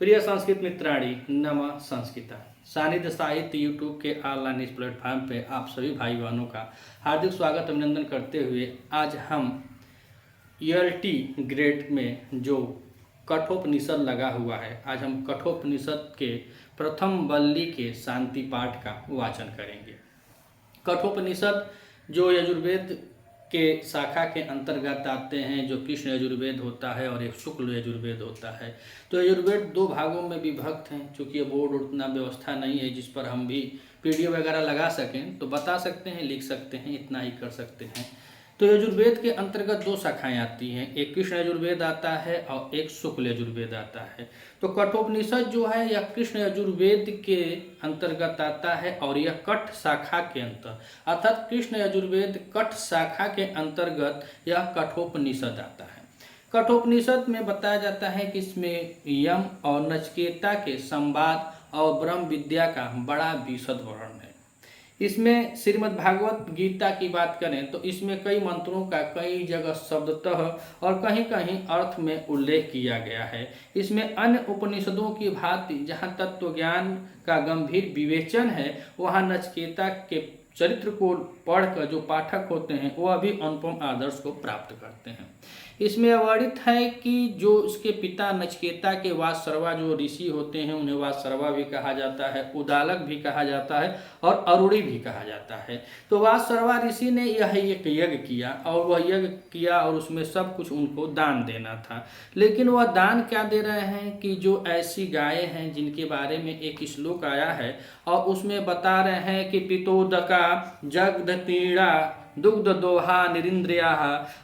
प्रिय संस्कृत मित्राणी नमः संस्कृता सानिध्य साहित्य यूट्यूब के ऑनलाइन इस प्लेटफॉर्म पे आप सभी भाई बहनों का हार्दिक स्वागत अभिनंदन करते हुए आज हम ईएलटी ग्रेड में जो कठोपनिषद लगा हुआ है, आज हम कठोपनिषद के प्रथम वल्ली के शांति पाठ का वाचन करेंगे। कठोपनिषद जो यजुर्वेद के शाखा के अंतर्गत आते हैं, जो कृष्ण यजुर्वेद होता है और एक शुक्ल यजुर्वेद होता है। तो यजुर्वेद दो भागों में विभक्त हैं। चूँकि बोर्ड उतना व्यवस्था नहीं है जिस पर हम भी पीडीएफ वगैरह लगा सकें, तो बता सकते हैं, लिख सकते हैं, इतना ही कर सकते हैं। तो यजुर्वेद के अंतर्गत दो शाखाएं आती हैं, एक कृष्ण यजुर्वेद आता है और एक शुक्ल यजुर्वेद आता है। तो कठोपनिषद जो है यह कृष्ण यजुर्वेद के अंतर्गत आता है और यह कठ शाखा के अंतर अर्थात कृष्ण यजुर्वेद कठ शाखा के अंतर्गत यह कठोपनिषद आता है। कठोपनिषद में बताया जाता है कि इसमें यम और नचिकेता के संवाद और ब्रह्म विद्या का बड़ा विशद वर्णन है। इसमें श्रीमद् भागवत गीता की बात करें तो इसमें कई मंत्रों का कई जगह शब्दतः और कहीं कहीं अर्थ में उल्लेख किया गया है। इसमें अन्य उपनिषदों की भांति जहाँ तत्व ज्ञान का गंभीर विवेचन है, वहाँ नचिकेता के चरित्र को पढ़कर जो पाठक होते हैं वह भी अनुपम आदर्श को प्राप्त करते हैं। इसमें वर्णित है कि जो इसके पिता नचिकेता के वासर्वा जो ऋषि होते हैं उन्हें वासर्वा भी कहा जाता है, उदालक भी कहा जाता है और अरुणी भी कहा जाता है। तो वासर्वा ऋषि ने यह एक यज्ञ किया और वह यज्ञ किया और उसमें सब कुछ उनको दान देना था। लेकिन वह दान क्या दे रहे हैं कि जो ऐसी गायें हैं जिनके बारे में एक श्लोक आया है और उसमें बता रहे हैं कि पितोदका जगदतीड़ा दुग्ध दोहा निरिंद्रिया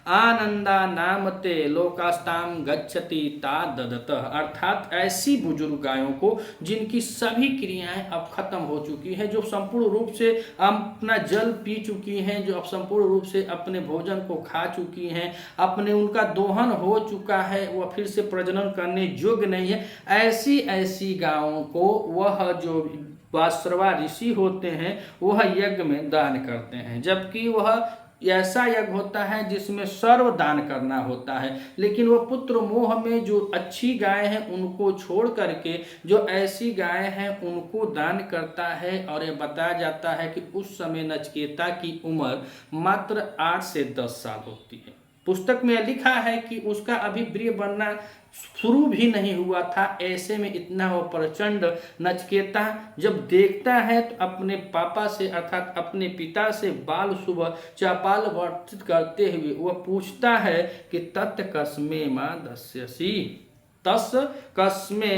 आनंदा नामते लोकास्ताम गच्छति ताददत, अर्थात ऐसी बुजुर्ग गायों को जिनकी सभी क्रियाएं अब खत्म हो चुकी हैं, जो संपूर्ण रूप से अपना जल पी चुकी हैं, जो अब संपूर्ण रूप से अपने भोजन को खा चुकी हैं, अपने उनका दोहन हो चुका है, वह फिर से प्रजनन करने योग्य नहीं है, ऐसी गायों को वह जो वासर्वा ऋषि होते हैं वह यज्ञ में दान करते हैं। जबकि वह ऐसा यज्ञ होता है जिसमें सर्व दान करना होता है, लेकिन वह पुत्र मोह में जो अच्छी गाय हैं उनको छोड़ करके जो ऐसी गाय हैं उनको दान करता है। और यह बताया जाता है कि उस समय नचिकेता की उम्र मात्र 8 से 10 साल होती है। पुस्तक में लिखा है कि उसका अभी प्रिय बनना शुरू भी नहीं हुआ था। ऐसे में इतना वो प्रचंड नचिकेता जब देखता है तो अपने पापा से अर्थात अपने पिता से बाल सुबह चापाल वर्तित करते हुए वह पूछता है कि तत्कस्मे माँ दस्यसी, तत्कस्मे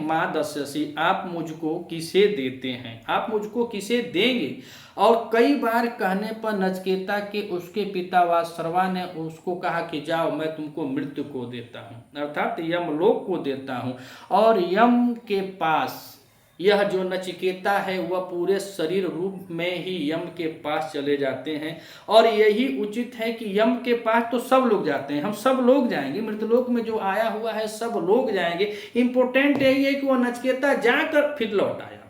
माँ दस्यसी, आप मुझको किसे देते हैं, आप मुझको किसे देंगे। और कई बार कहने पर नचिकेता के उसके पिता वासर्वा ने उसको कहा कि जाओ मैं तुमको मृत्यु को देता हूँ, अर्थात यमलोक को देता हूँ। और यम के पास यह जो नचिकेता है वह पूरे शरीर रूप में ही यम के पास चले जाते हैं। और यही उचित है कि यम के पास तो सब लोग जाते हैं, हम सब लोग जाएंगे, मृतलोक में जो आया हुआ है सब लोग जाएंगे। इम्पोर्टेंट यही है कि वह नचिकेता जाकर फिर लौट आया।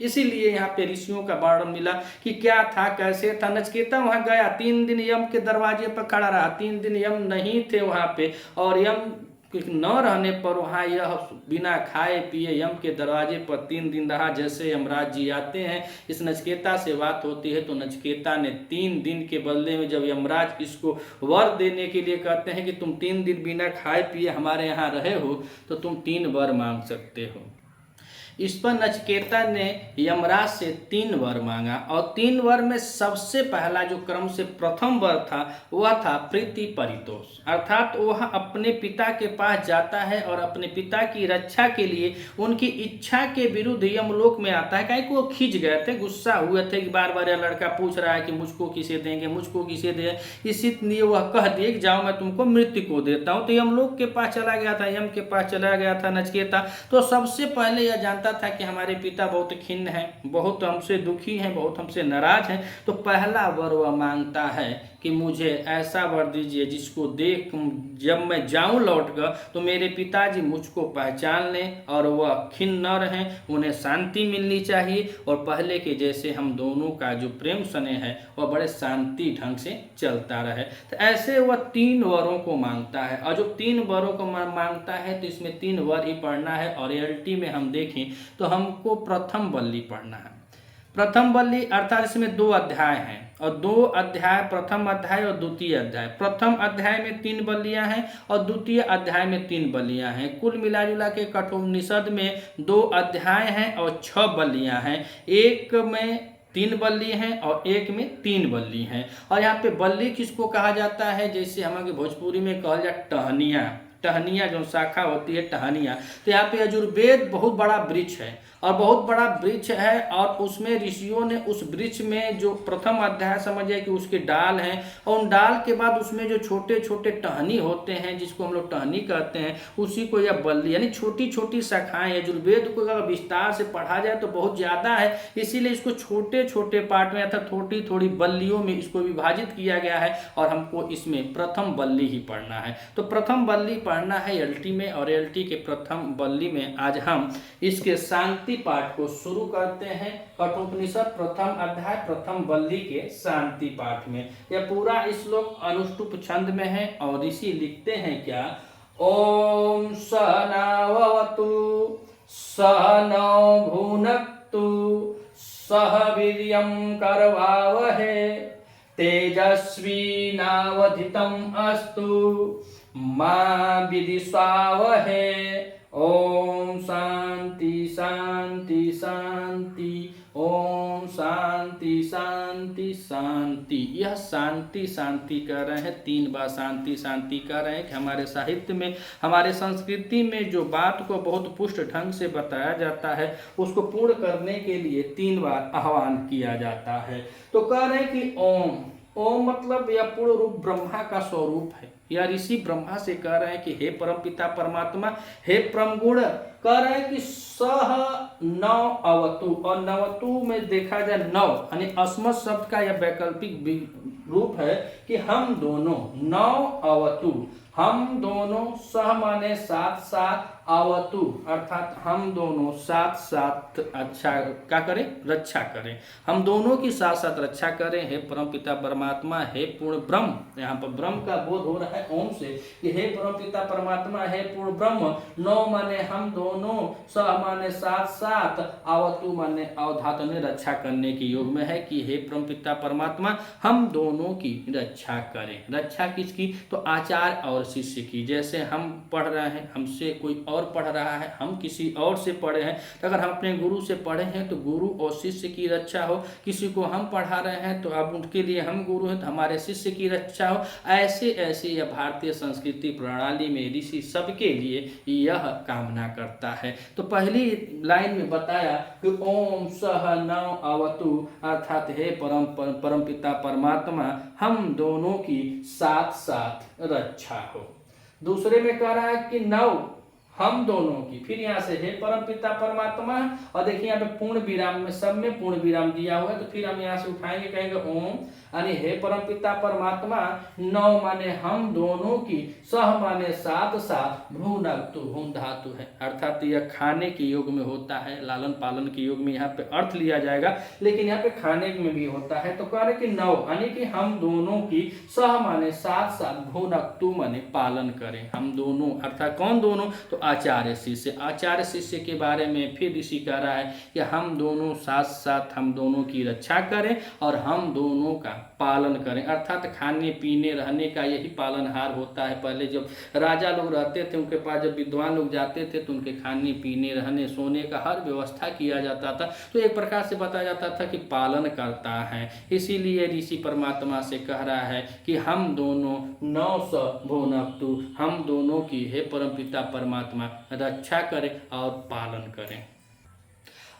इसीलिए यहाँ पे ऋषियों का वर्णन मिला कि क्या था, कैसे था। नचिकेता वहाँ गया, 3 दिन यम के दरवाजे पर खड़ा रहा, 3 दिन यम नहीं थे वहाँ पे, और यम न रहने पर वहाँ यह बिना खाए पिए यम के दरवाजे पर 3 दिन रहा। जैसे यमराज जी आते हैं, इस नचिकेता से बात होती है तो नचिकेता ने 3 दिन के बदले में जब यमराज इसको वर देने के लिए कहते हैं कि तुम 3 दिन बिना खाए पिए हमारे यहाँ रहे हो तो तुम 3 वर मांग सकते हो। इस पर नचिकेता ने यमराज से 3 वर मांगा और 3 वर में सबसे पहला जो क्रम से प्रथम वर था वह था प्रीति परितोष, अर्थात वह अपने पिता के पास जाता है और अपने पिता की रक्षा के लिए उनकी इच्छा के विरुद्ध यमलोक में आता है। काहे कि वो खिंच गए थे, गुस्सा हुए थे कि बार बार यह लड़का पूछ रहा है कि मुझको किसे देंगे, मुझको किसे दें, इसीलिए वह कह दिए कि जाओ मैं तुमको मृत्यु को देता हूँ। तो यमलोक के पास चला गया था, यम के पास चला गया था नचिकेता। तो सबसे पहले यह जानता था कि हमारे पिता बहुत खिन्न हैं, बहुत हमसे दुखी हैं, बहुत हमसे नाराज हैं। तो पहला वर वह मांगता है कि मुझे ऐसा वर दीजिए जिसको देख जब मैं जाऊं लौट कर तो मेरे पिताजी मुझको पहचान लें और वह खिन्न न रहें, उन्हें शांति मिलनी चाहिए और पहले के जैसे हम दोनों का जो प्रेम स्नेह है वह बड़े शांति ढंग से चलता रहे। तो ऐसे वह 3 वरों को मांगता है और जो 3 वरों को मांगता है तो इसमें 3 वर ही पढ़ना है। और रियलिटी में हम देखें तो हमको प्रथम बल्ली पढ़ना है। प्रथम बल्ली अर्थात इसमें 2 अध्याय हैं और 2 अध्याय, प्रथम अध्याय और द्वितीय अध्याय। प्रथम अध्याय में 3 बल्लियां हैं और द्वितीय अध्याय में 3 बल्लियां हैं। कुल मिला जुला के कठोपनिषद में 2 अध्याय हैं और 6 बल्लियां हैं। एक में 3 बल्ली हैं और एक में 3 बल्ली हैं। और यहाँ पे बल्ली किसको कहा जाता है, जैसे हमारे भोजपुरी में कहा जाए टहनिया, टहनिया जो शाखा होती है टहनिया। तो यहाँ पे यजुर्वेद बहुत बड़ा वृक्ष है और बहुत बड़ा वृक्ष है और उसमें ऋषियों ने उस वृक्ष में जो प्रथम अध्याय समझिए कि उसके डाल हैं और उन डाल के बाद उसमें जो छोटे छोटे टहनी होते हैं जिसको हम लोग टहनी कहते हैं, उसी को यह बल्ली यानी छोटी छोटी शाखाएं। यजुर्वेद को अगर विस्तार से पढ़ा जाए तो बहुत ज़्यादा है, इसीलिए इसको छोटे छोटे पार्ट में अर्थात थोड़ी थोड़ी बल्लियों में इसको विभाजित किया गया है और हमको इसमें प्रथम बल्ली ही पढ़ना है। तो प्रथम बल्ली पढ़ना है एलटी में और एलटी के प्रथम बल्ली में आज हम इसके शांति पाठ को शुरू करते हैं। कठोपनिषद प्रथम अध्याय प्रथम बल्ली के शांति पाठ में यह पूरा श्लोक अनुष्टुप छंद में है और ऋषि लिखते हैं क्या, ओम सहनावतु सहनौ भुनक्तु सह वीर्यं करवावहै तेजस्वी नावधितम् अस्तु मा विद्विषावहै। ओम शांति शांति शांति, ओम शांति शांति शांति। यह शांति शांति कह रहे हैं, 3 बार शांति शांति कह रहे हैं कि हमारे साहित्य में, हमारे संस्कृति में जो बात को बहुत पुष्ट ढंग से बताया जाता है उसको पूर्ण करने के लिए 3 बार आह्वान किया जाता है। तो कह रहे हैं कि ओम, ओम मतलब यह पूर्ण रूप ब्रह्मा का स्वरूप है। या ऋषि ब्रह्मा से कह रहे हैं कि हे परम पिता परमात्मा, हे परम गुण, कह रहे हैं कि सह नौ अवतु। और नवतु में देखा जाए 9 यानी अस्मत् शब्द का यह वैकल्पिक रूप है कि हम दोनों, 9 अवतु, हम दोनों, सह माने साथ साथ, अवतु अर्थात हम दोनों साथ साथ अच्छा क्या करें, रक्षा करें, हम दोनों की साथ साथ रक्षा करें। हे परम पिता परमात्मा, हे पूर्ण ब्रह्म, यहाँ पर ब्रह्म का बोध हो रहा है ओम से कि हे परम पिता परमात्मा, हे पूर्ण ब्रह्म। 9 माने हम दोनों, सह माने साथ साथ, अवतु माने अवधातु ने रक्षा करने के योग में है कि हे परम पिता परमात्मा हम दोनों की रक्षा करें। रक्षा किसकी, तो आचार्य और शिष्य की। जैसे हम पढ़ रहे हैं, हमसे कोई और पढ़ रहा है, हम किसी और से पढ़े हैं, तो अगर हम अपने गुरु से पढ़े हैं तो गुरु और शिष्य की रक्षा हो। किसी को हम पढ़ा रहे हैं तो अब उनके लिए हम गुरु हैं तो हमारे शिष्य की रक्षा हो। ऐसे ऐसे यह भारतीय संस्कृति प्रणाली में ऋषि सबके लिए यह कामना करता है। तो पहली लाइन में बताया कि ओम सह नौ अवतु अर्थात हे परम पिता परमात्मा हम दोनों की साथ साथ रक्षा हो। दूसरे में कह रहा है कि 9 हम दोनों की, फिर यहाँ से हे परम पिता परमात्मा, और देखिए यहाँ पे पूर्ण विराम में, सब में पूर्ण विराम दिया हुआ है, तो फिर हम यहाँ से उठाएंगे, कहेंगे ओम यानी हे परम पिता परमात्मा, 9 माने हम दोनों की, सह माने साथ साथ, भ्रूनक्तु भ्रूण धातु है अर्थात यह खाने के योग में होता है, लालन पालन के योग में यहाँ पे अर्थ लिया जाएगा, लेकिन यहाँ पे खाने में भी होता है। तो कह रहे कि 9 यानी कि हम दोनों की, सह माने साथ साथ, भ्रूनक्तु माने पालन करें, हम दोनों अर्थात कौन दोनों, तो आचार्य शिष्य। आचार्य शिष्य के बारे में फिर ऋषि कह रहा है कि हम दोनों साथ साथ हम दोनों की रक्षा करें और हम दोनों का पालन करें, अर्थात खाने पीने रहने का यही पालनहार होता है। पहले जब राजा लोग रहते थे उनके पास, जब विद्वान लोग जाते थे तो उनके खाने पीने रहने सोने का हर व्यवस्था किया जाता था, तो एक प्रकार से बताया जाता था कि पालन करता है। इसीलिए ऋषि परमात्मा से कह रहा है कि हम दोनों 9 भुनक्तु हम दोनों की हे परमपिता परमात्मा रक्षा करें और पालन करें।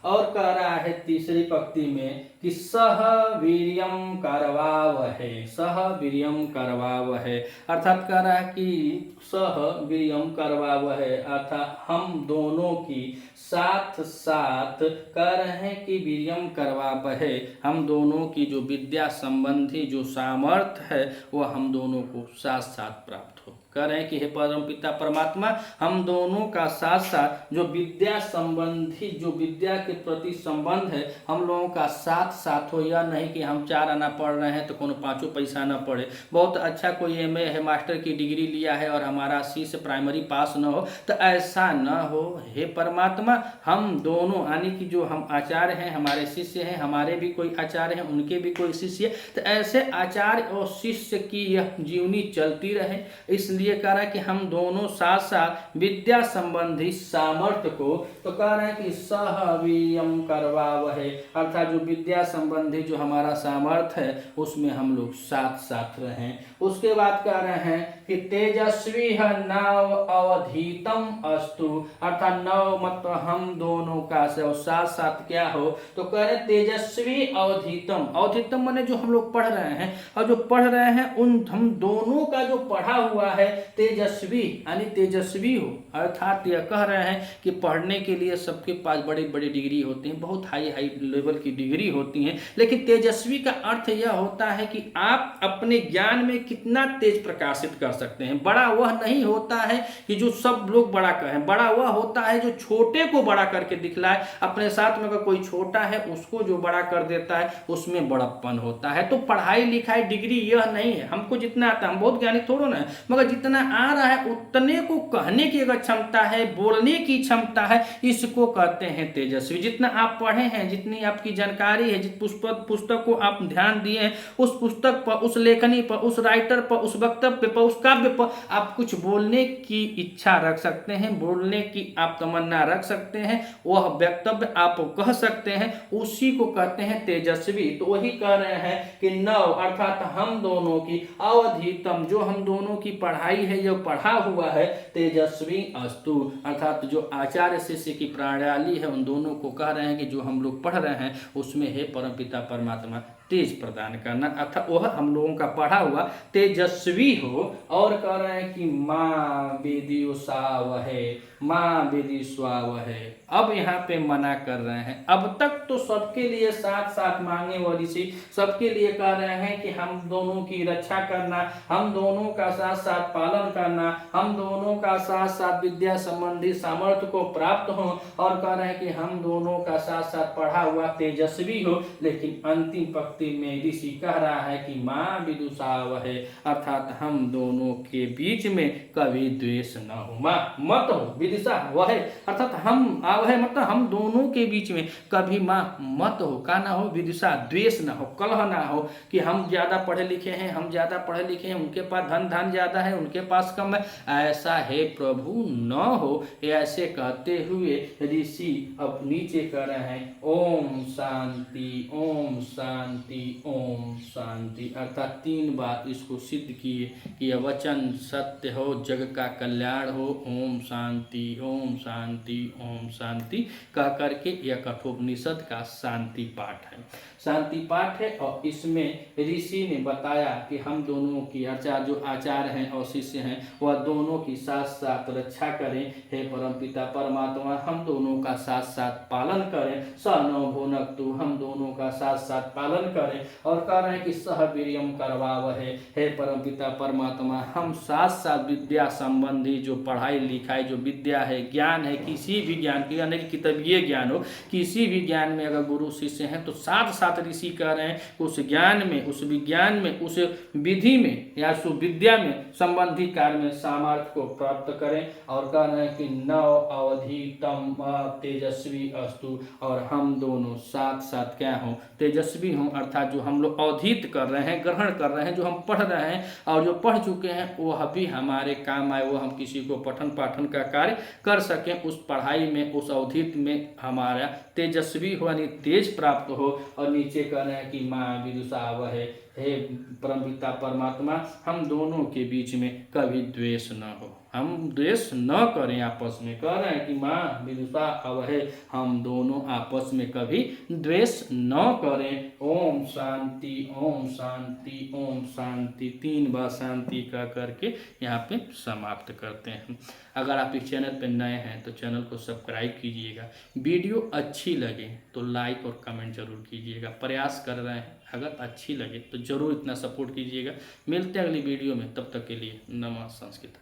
और कह रहा है तीसरी पंक्ति में कि सह वीर्यम करवावहै, सह वीर्यम करवावहै, अर्थात कह रहा है कि सह वीर्यम करवावहै, अर्थात हम दोनों की साथ साथ कह रहे हैं कि वीर्यम करवावहै, हम दोनों की जो विद्या संबंधी जो सामर्थ्य है वह हम दोनों को साथ साथ प्राप्त हो। कह रहे हैं कि हे परमपिता परमात्मा, हम दोनों का साथ साथ जो विद्या संबंधी जो विद्या के प्रति संबंध है हम लोगों का साथ साथ हो। यह नहीं कि हम 4 आना पढ़ रहे हैं तो कोनो 5 पैसा न पड़े, बहुत अच्छा कोई MA है मास्टर की डिग्री लिया है और हमारा C से प्राइमरी पास न हो, तो ऐसा न हो। हे परमात्मा, हम दोनों यानी कि जो हम आचार्य हैं, हमारे शिष्य हैं, हमारे भी कोई आचार्य हैं, उनके भी कोई शिष्य है, तो ऐसे आचार्य और शिष्य की यह जीवनी चलती रहे, इसलिए कह रहा है कि हम दोनों साथ साथ विद्या संबंधी सामर्थ्य को, तो कह रहे हैं कि सहवीर्यम करवावहै, अर्थात जो विद्या संबंधी जो हमारा सामर्थ्य है उसमें हम लोग साथ साथ रहें। उसके बाद कह रहे हैं कि तेजस्वी नव अवधीतम अस्तु, अर्थात नव मतलब हम दोनों का साथ साथ क्या हो, तो कह रहे तेजस्वी अवधीतम, अवधीतम माने जो हम लोग पढ़ रहे हैं और जो पढ़ रहे हैं उन हम दोनों का जो पढ़ा हुआ है तेजस्वी यानी तेजस्वी हो। अर्थात यह कह रहे हैं कि पढ़ने के लिए सबके पास बड़ी बड़ी डिग्री होती हैं, बहुत हाई हाई लेवल की डिग्री होती हैं, लेकिन तेजस्वी का अर्थ यह होता है कि आप अपने ज्ञान में कितना तेज प्रकाशित कर सकते हैं। बड़ा वह नहीं होता है कि जो सब लोग बड़ा कहें, बड़ा वह होता है जो छोटे को बड़ा करके दिखलाए। अपने साथ में अगर कोई छोटा है उसको जो बड़ा कर देता है उसमें बड़प्पन होता है। तो पढ़ाई लिखाई डिग्री यह नहीं है, हमको जितना आता है, हम बहुत ज्ञानी थोड़ा ना है, मगर जितना आ रहा है उतने को कहने की अगर क्षमता है, बोलने की क्षमता है, इसको कहते हैं तेजस्वी। जितना आप पढ़े हैं, जितनी आपकी जानकारी है, जिस पुस्तक को आप ध्यान दिए हैं, उस पुस्तक पर, उस लेखनी पर, उस राइटर पर, उस वक्तव्य पर, उस काव्य पर आप कुछ बोलने की इच्छा रख सकते हैं, बोलने की आप तमन्ना रख सकते हैं, वह वक्तव्य आप कह सकते हैं, उसी को कहते हैं तेजस्वी। तो वही कह रहे हैं कि नव अर्थात हम दोनों की अवधीतम, जो हम दोनों की पढ़ाई है, जो पढ़ा हुआ है, तेजस्वी अस्तु, अर्थात जो आचार्य शिष्य की प्रणाली है उन दोनों को कह रहे हैं कि जो हम लोग पढ़ रहे हैं उसमें हे परमपिता परमात्मा तेज प्रदान करना, अर्थात वह हम लोगों का पढ़ा हुआ तेजस्वी हो। और कह रहे हैं कि माँ विदिशावहै, माँ विदिशावहै, अब यहाँ पे मना कर रहे हैं। अब तक तो सबके लिए साथ साथ मांगे वो ऋषि सबके लिए कह रहे हैं कि हम दोनों की रक्षा करना, हम दोनों का साथ साथ पालन करना, हम दोनों का साथ साथ विद्या संबंधी सामर्थ्य को प्राप्त हो, और कह रहे हैं कि हम दोनों का साथ साथ पढ़ा हुआ तेजस्वी हो। लेकिन अंतिम पंक्ति में ऋषि कह रहा है कि माँ विदुषावहै, अर्थात हम दोनों के बीच में कभी द्वेष न हो। माँ मत हो, विदिशा वह है अर्थात हम आवहै मतलब हम दोनों के बीच में कभी माँ मत हो, का ना हो, विदिशा द्वेष ना हो, कलह ना हो कि हम ज्यादा पढ़े लिखे हैं, हम ज्यादा पढ़े लिखे हैं, उनके पास धन ज्यादा है, उनके पास कम है, ऐसा है प्रभु न हो। ऐसे कहते हुए ऋषि अब नीचे कर रहे हैं ओम शांति, ओम शांति, ओम शांति, अर्थात 3 बार इसको सिद्ध किए कि यह वचन सत्य हो, जग का कल्याण हो। ओम शांति, ओम शांति, ओम शांति कह करके यह कठोपनिषद का शांति पाठ है, शांति पाठ है। और इसमें ऋषि ने बताया कि हम दोनों की अर्थात जो आचार्य हैं और शिष्य हैं वह दोनों की साथ साथ रक्षा करें। हे परमपिता परमात्मा, हम दोनों का साथ साथ पालन करें। स नो भुनक्तु, हम दोनों का साथ साथ पालन करें। और कह रहे हैं कि सह वीर्यम करवावहै, हे परमपिता परमात्मा, हम साथ साथ विद्या संबंधी जो पढ़ाई लिखाई जो विद्या है, ज्ञान है, किसी भी ज्ञान की यानी कि किताबीय ज्ञान हो, किसी भी ज्ञान में अगर गुरु शिष्य हैं तो साथ साथ ऋषि कह रहे हैं उस ज्ञान में, उस विज्ञान में, उस विधि में या सुविद्या में संबंधी कार्य में सामर्थ्य को प्राप्त करें। और कह रहे हैं कि नव अवधीतम तेजस्वी अस्तु, और हम दोनों साथ साथ क्या हों, तेजस्वी हों, अर्थात जो हम लोग अवधीत कर रहे हैं, ग्रहण कर रहे हैं, जो हम पढ़ रहे हैं और जो पढ़ चुके हैं वह भी हमारे काम आए, वो हम किसी को पठन पाठन का कार्य कर सकें, उस पढ़ाई में, उस अवधीत में हमारा तेजस्वी हो यानी तेज प्राप्त हो। और नीचे कह रहे हैं कि माँ विदुषावहै, हे परमपिता परमात्मा, हम दोनों के बीच में कभी द्वेष न हो, हम द्वेष न करें आपस में। कह रहे हैं कि माँ विदुषा अब है, हम दोनों आपस में कभी द्वेष न करें। ओम शांति, ओम शांति, ओम शांति। 3 बार शांति का करके यहाँ पे समाप्त करते हैं। अगर आप इस चैनल पर नए हैं तो चैनल को सब्सक्राइब कीजिएगा। वीडियो अच्छी लगे तो लाइक और कमेंट जरूर कीजिएगा। प्रयास कर रहे हैं, अगर अच्छी लगे तो ज़रूर इतना सपोर्ट कीजिएगा। मिलते हैं अगली वीडियो में, तब तक के लिए नमः संस्कृत।